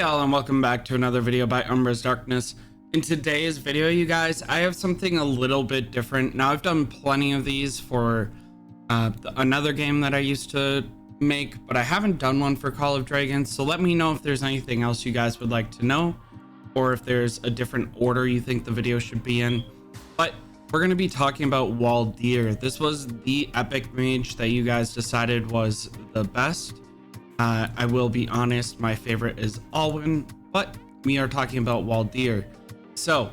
Hey all, and welcome back to another video by UmbrasDarkness. In today's video, you guys, I have something a little bit different. Now, I've done plenty of these for another game that I used to make, but I haven't done one for Call of Dragons, so let me know if there's anything else you guys would like to know, or if there's a different order you think the video should be in. But we're going to be talking about Waldyr. This was the epic mage that you guys decided was the best. I will be honest, my favorite is Alwyn, but we are talking about Waldyr. So,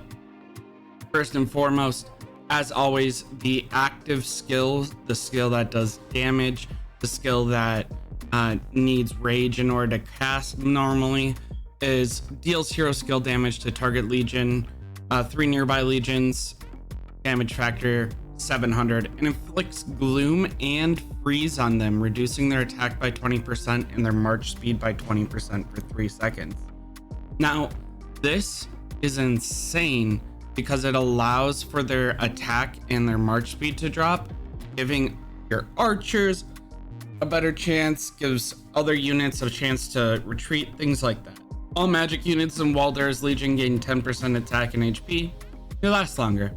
first and foremost, as always, the active skills, the skill that does damage, the skill that needs rage in order to cast normally, is deals hero skill damage to target legion, 3 nearby legions, damage factor 700, and inflicts gloom and freeze on them, reducing their attack by 20% and their march speed by 20% for 3 seconds. Now, this is insane because it allows for their attack and their march speed to drop, giving your archers a better chance, gives other units a chance to retreat, things like that. All magic units in Waldyr's Legion gain 10% attack and HP. They last longer.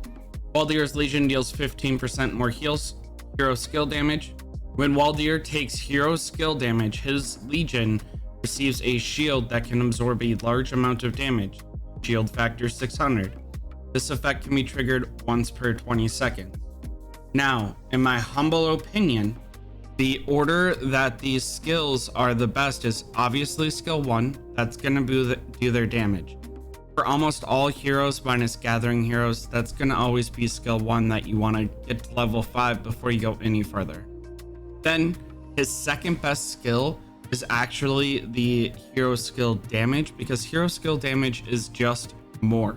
Waldyr's Legion deals 15% more hero skill damage. When Waldyr takes hero skill damage, his Legion receives a shield that can absorb a large amount of damage. Shield factor 600. This effect can be triggered once per 20 seconds. Now, in my humble opinion, the order that these skills are the best is obviously skill 1. That's going to do their damage. For almost all heroes minus gathering heroes, that's going to always be skill 1 that you want to get to level 5 before you go any further. Then his second best skill is actually the hero skill damage, because hero skill damage is just more.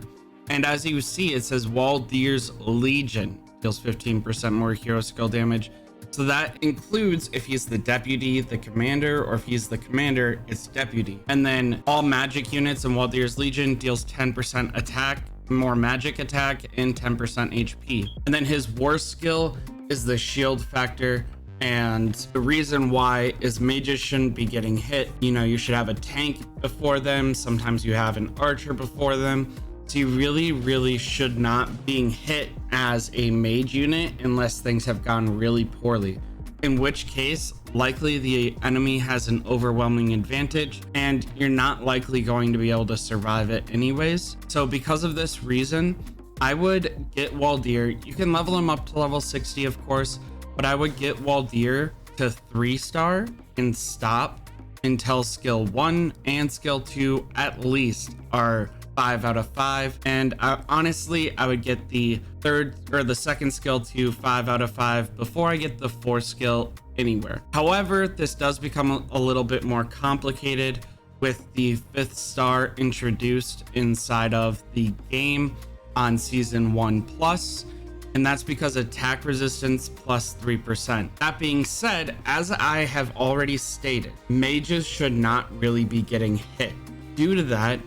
And as you see, it says Waldyr's Legion deals 15% more hero skill damage. So that includes if he's the deputy, the commander, or if he's the commander, it's deputy. And then all magic units in Waldyr's Legion deals 10% attack, more magic attack, and 10% HP. And then his worst skill is the shield factor. And the reason why is mages shouldn't be getting hit. You know, you should have a tank before them. Sometimes you have an archer before them. So you really should not being hit as a mage unit unless things have gone really poorly, in which case likely the enemy has an overwhelming advantage and you're not likely going to be able to survive it anyways. So because of this reason, I would get Waldyr. You can level him up to level 60, of course, but I would get Waldyr to 3-star and stop until skill 1 and skill 2 at least are 5 out of 5. And honestly, I would get the third or the second skill to 5 out of 5 before I get the 4th skill anywhere. However, this does become a little bit more complicated with the 5th star introduced inside of the game on season 1+. And that's because attack resistance plus 3%. That being said, as I have already stated, mages should not really be getting hit. Due to that,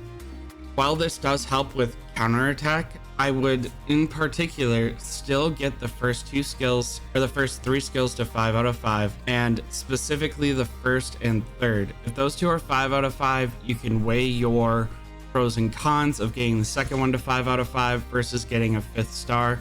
while this does help with counterattack, I would in particular still get the first 2 skills or the first 3 skills to 5 out of 5, and specifically the 1st and 3rd. If those 2 are 5 out of 5, you can weigh your pros and cons of getting the second one to 5 out of 5 versus getting a 5th star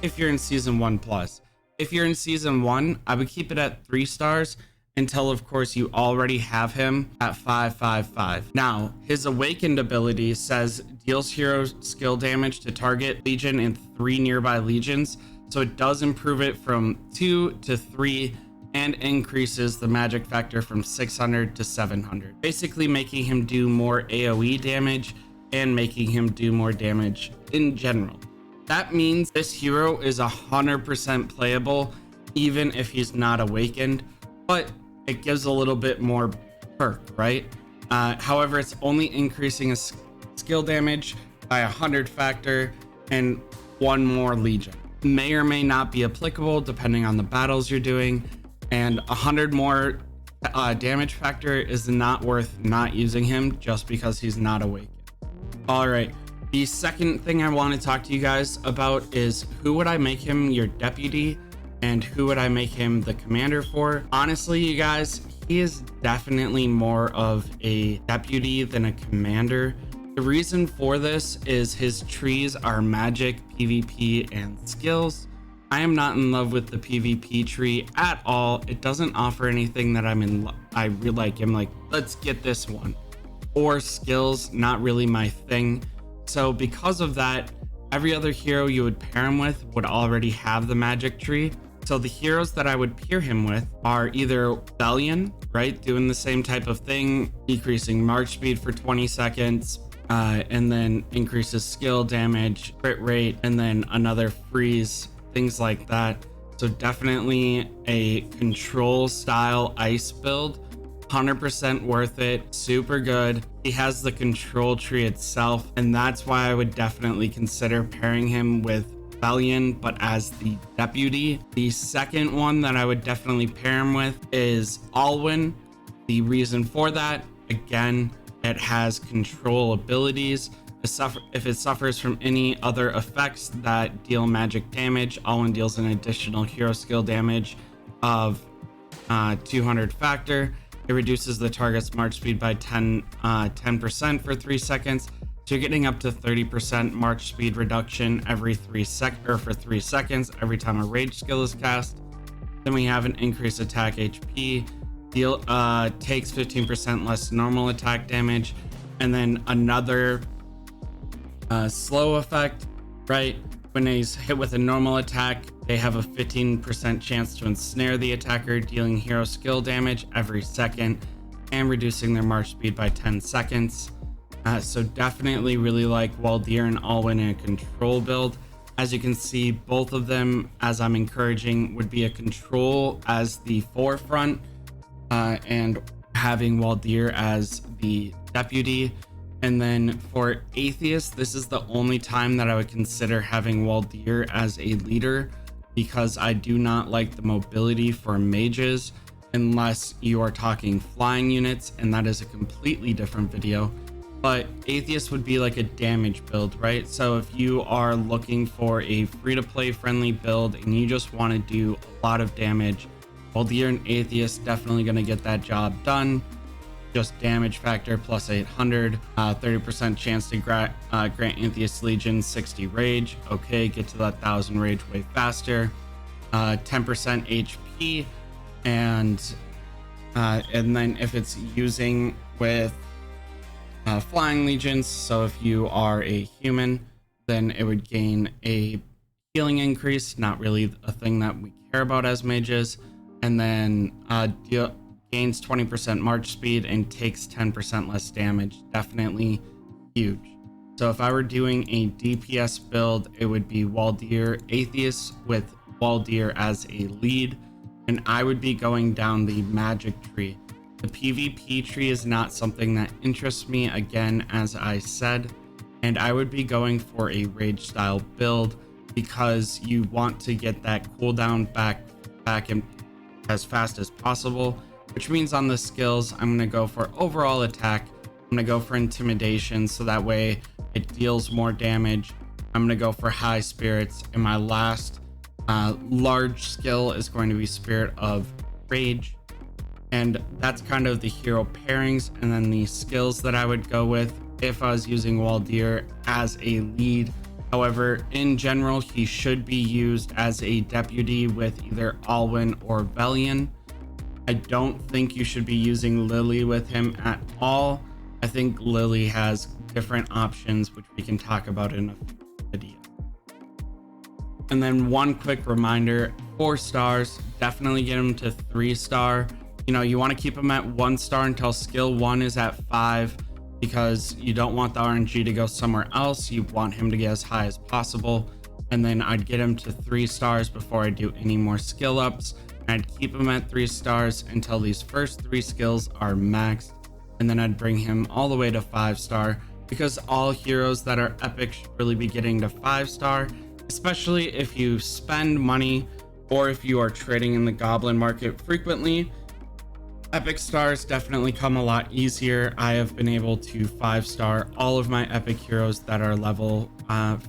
if you're in season 1+. If you're in season 1, I would keep it at 3 stars until of course you already have him at 555. Now, his awakened ability says deals hero skill damage to target legion and 3 nearby legions. So it does improve it from 2 to 3 and increases the magic factor from 600 to 700. Basically making him do more AoE damage and making him do more damage in general. That means this hero is 100% playable even if he's not awakened, but it gives a little bit more perk, right? However, it's only increasing his skill damage by 100 factor and 1 more legion. May or may not be applicable depending on the battles you're doing, and 100 more damage factor is not worth not using him just because he's not awakened. All right. The second thing I want to talk to you guys about is who would I make him your deputy and who would I make him the commander for? Honestly, you guys, He is definitely more of a deputy than a commander. The reason for this is his trees are magic, PvP, and skills. I am not in love with the PvP tree at all. It doesn't offer anything that I really like. I'm like, let's get this one. Or skills, not really my thing. So because of that, every other hero you would pair him with would already have the magic tree. So the heroes that I would pair him with are either Bellion, right? Doing the same type of thing, decreasing march speed for 20 seconds, and then increases skill damage, crit rate, and then another freeze, things like that. So definitely a control style ice build, 100% worth it, super good. He has the control tree itself, and that's why I would definitely consider pairing him with Bellion, but as the deputy. The second one that I would definitely pair him with is Alwyn. The reason for that, again, it has control abilities. If it suffers from any other effects that deal magic damage, Alwyn deals an additional hero skill damage of 200 factor. It reduces the target's march speed by 10% for 3 seconds. So you're getting up to 30% march speed reduction every 3 seconds every time a rage skill is cast. Then we have an increased attack HP. Takes 15% less normal attack damage, and then another slow effect, right? When he's hit with a normal attack, they have a 15% chance to ensnare the attacker, dealing hero skill damage every second and reducing their march speed by 10 seconds. So definitely really like Waldyr and Alwyn in a control build. As you can see, both of them, as I'm encouraging, would be a control as the forefront, and having Waldyr as the deputy. And then for Atheist, this is the only time that I would consider having Waldyr as a leader, because I do not like the mobility for mages unless you are talking flying units, and that is a completely different video. But Atheist would be like a damage build, right? So if you are looking for a free-to-play friendly build and you just want to do a lot of damage, Waldyr and Atheist definitely going to get that job done. Just damage factor plus 800, 30% chance to grant Atheist Legion 60 rage. Okay, get to that 1000 rage way faster. 10% HP, and then if it's using with flying legions, so if you are a human, then it would gain a healing increase, not really a thing that we care about as mages, and then gains 20% march speed and takes 10% less damage. Definitely huge. So if I were doing a DPS build, it would be Waldyr Atheist with Waldyr as a lead, and I would be going down the magic tree. The PvP tree is not something that interests me, again, as I said, and I would be going for a rage style build because you want to get that cooldown back in as fast as possible, which means on the skills, I'm going to go for overall attack. I'm going to go for intimidation, so that way it deals more damage. I'm going to go for high spirits, and my last large skill is going to be Spirit of Rage. And that's kind of the hero pairings, and then the skills that I would go with if I was using Waldyr as a lead. However, in general, he should be used as a deputy with either Alwyn or Bellion. I don't think you should be using Lily with him at all. I think Lily has different options, which we can talk about in a video. And then one quick reminder, 4 stars, definitely get him to 3-star. You know, you want to keep him at 1 star until skill 1 is at 5, because you don't want the RNG to go somewhere else. You want him to get as high as possible. And then I'd get him to 3 stars before I do any more skill ups. I'd keep him at 3 stars until these first 3 skills are maxed, and then I'd bring him all the way to 5-star, because all heroes that are epic should really be getting to 5-star, especially if you spend money or if you are trading in the goblin market frequently. Epic stars definitely come a lot easier. I have been able to 5-star all of my epic heroes that are level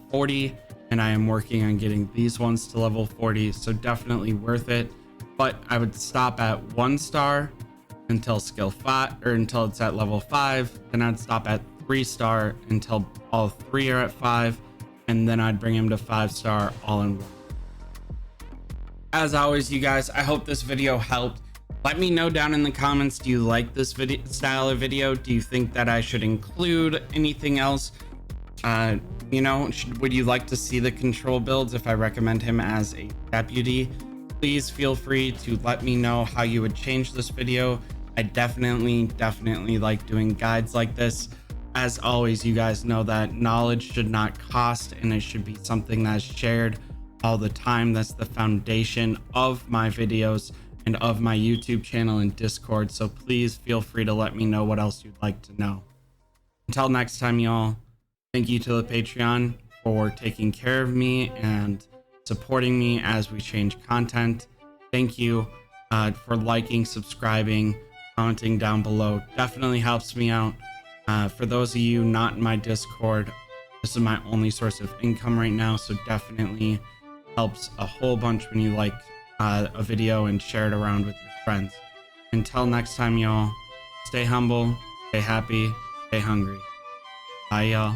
40, and I am working on getting these ones to level 40, so definitely worth it. But I would stop at 1 star until skill 5 or until it's at level 5. Then I'd stop at 3-star until all 3 are at 5, and then I'd bring him to 5-star all in one. As always, you guys, I hope this video helped. Let me know down in the comments, do you like this video style of video? Do you think that I should include anything else? You know, would you like to see the control builds if I recommend him as a deputy? Please feel free to let me know how you would change this video. I definitely like doing guides like this. As always, you guys know that knowledge should not cost, and it should be something that's shared all the time. That's the foundation of my videos and of my YouTube channel and Discord. So please feel free to let me know what else you'd like to know. Until next time, y'all, thank you to the Patreon for taking care of me and supporting me as we change content. Thank you for liking, subscribing, commenting down below. Definitely helps me out. For those of you not in my Discord, this is my only source of income right now, so definitely helps a whole bunch when you like a video and share it around with your friends. Until next time, y'all, stay humble, stay happy, stay hungry. Bye, y'all.